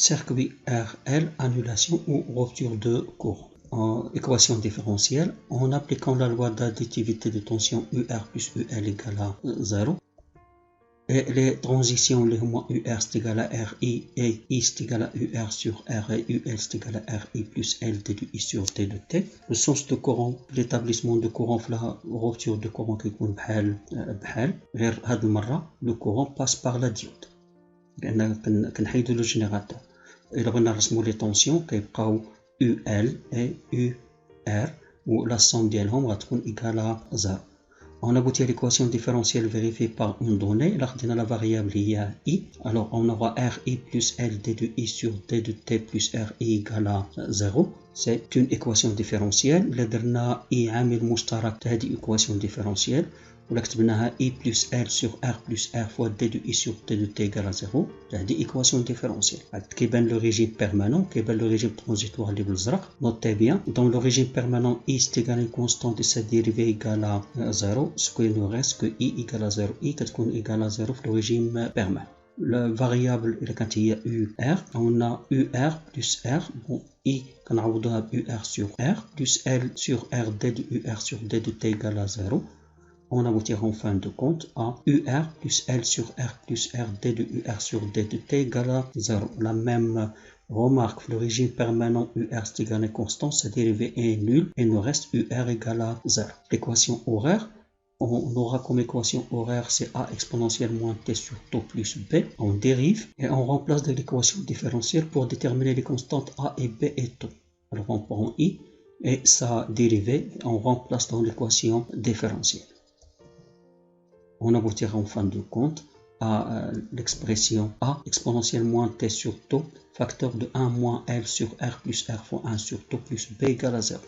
circuit RL, annulation ou rupture de courant. En équation différentielle, en appliquant la loi d'additivité de tension UR plus UL égale à 0, et les transitions, les moins UR c'est égal à RI et I c'est égal à UR sur R et UL c'est égal à RI plus L déduit I sur T de T. Le sens de courant, l'établissement de courant, la rupture de courant qui est بحال غير هاد المرة le courant passe par la diode. لأن كنحيدو لو جينيراتور. إلا بغينا نرسمو لي طونسيون كيبقاو UL et UR و la somme ديالهم غتكون إيكال à 0. On aboutit à l'équation différentielle vérifiée par une donnée. Là, on a la variable I. Alors, on aura RI plus L d de I sur d de T plus RI égale à 0. C'est une équation différentielle. Là, on a I عامل مشترك de cette équation différentielle. ولا كتبناها I plus L sur R plus R fois d de I sur d de T égale à 0. C'est une équation différentielle. كيبان le régime permanent, كيبان le régime transitoire اللي بالزرق. Notez bien, dans le régime permanent, I c'est égal à une constante et sa dérivée égale à 0. Ce qu'il nous reste que I égale à 0. I كتكون égale à 0 في le régime permanent. La variable quand il y a UR, on a UR plus R. Bon, I كنعوضوها ب UR sur R plus L sur R d de UR sur d de T égale à 0. On aboutira en fin de compte à UR plus L sur R plus R d de UR sur d de T égale à 0. La même remarque, le régime permanent UR c'est égal à une constante, sa dérivée est nulle et nous reste UR égale à 0. L'équation horaire, on aura comme équation horaire c'est A exponentielle moins T sur T plus B. On dérive et on remplace de l'équation différentielle pour déterminer les constantes A et B et T. Alors on prend I et sa dérivée, on remplace dans l'équation différentielle. On aboutira en fin de compte à l'expression A exponentielle moins T sur T, facteur de 1 moins L sur R plus R fois 1 sur T plus B égale à 0.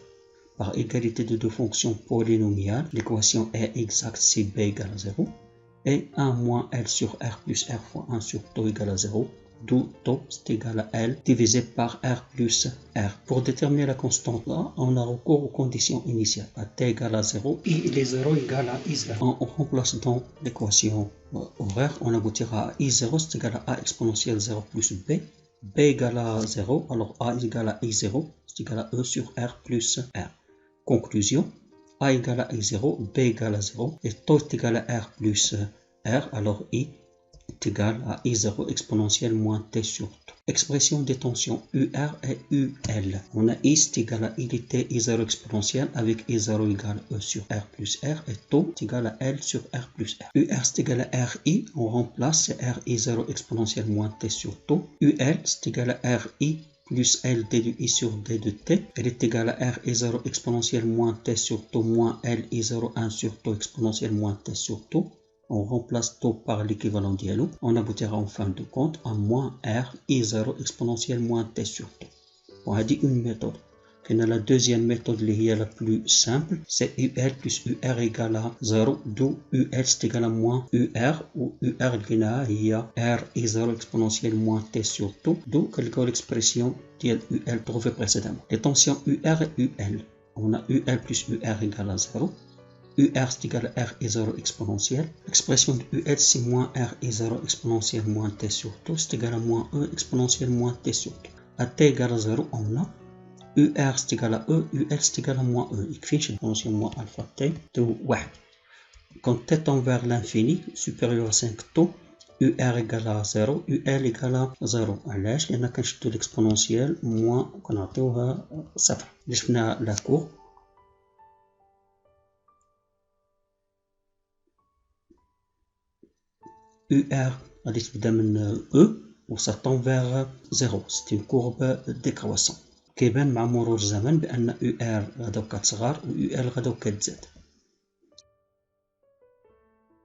Par égalité de deux fonctions polynomiales, l'équation est exacte si B égale à 0. Et 1 moins L sur R plus R fois 1 sur T égale à 0. D'où T c'est égal à L divisé par R plus R. Pour déterminer la constante A, on a recours aux conditions initiales. À T égale à 0, I il est 0 égale à I0. On remplace dans l'équation horaire, on aboutira à I0 c'est égal à A exponentielle 0 plus B. B égale à 0, alors A égale à I0 c'est égal à E sur R plus R. Conclusion, A égale à I0, B égale à 0 et T est égal à R plus R, alors I est égal à I0 exponentielle moins T sur T. Expression des tensions UR et UL. On a I c'est égal à IDT I0 exponentielle avec I0 égale E sur R plus R et T est égal à L sur R plus R. UR c'est égal à RI, on remplace c'est RI0 exponentielle moins T sur T. UL c'est égal à RI plus L d de I sur d de T. Elle est égale à RI0 exponentielle moins T sur T moins L I0 1 sur T exponentielle moins T sur T. On remplace T par l'équivalent dialogue. On aboutira en fin de compte à moins R I0 exponentielle moins T sur T. On a dit une méthode. La deuxième méthode qui est la plus simple, c'est UL plus UR égale à 0, d'où UL c'est égal à moins UR, ou UR il y a R I0 exponentielle moins T sur T, d'où l'expression de UL trouvée précédemment. Les tensions UR et UL. On a UL plus UR égale à 0. UR c'est égal à R I0 exponentielle. L'expression de UL c'est moins R I0 exponentielle moins T sur T, c'est égal à moins E exponentielle moins T sur T. À T égale à 0, on a UR c'est égal à E, UL c'est égal à moins E. يكفيش نبونسيو moins alpha T de 1. Quand T tend vers l'infini, supérieur à 5 T, UR égale à 0, UL égale à 0. علاش؟ لأن كنشدو l'exponentielle moins كنعطيوها صفر. اللي شفنا la courbe. UR غادي تبدا من E و ça tend vers 0. C'est une courbe décroissante. كيبان مع مرور الزمن بأن UR غاداو كتصغر و UL غاداو كتزاد.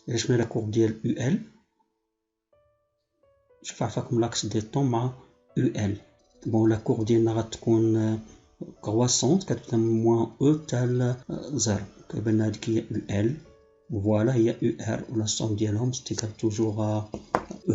إلا شفنا لا كورب ديال UL شوف عفاكم لاكس دي طون مع UL. بون لا كورب ديالنا غتكون كرواسونت كتبدا من موان E تال 0. كيبان لنا هاديك هي UL. فوالا هي UR و لا سوم ديالهم ستيكال توجور E.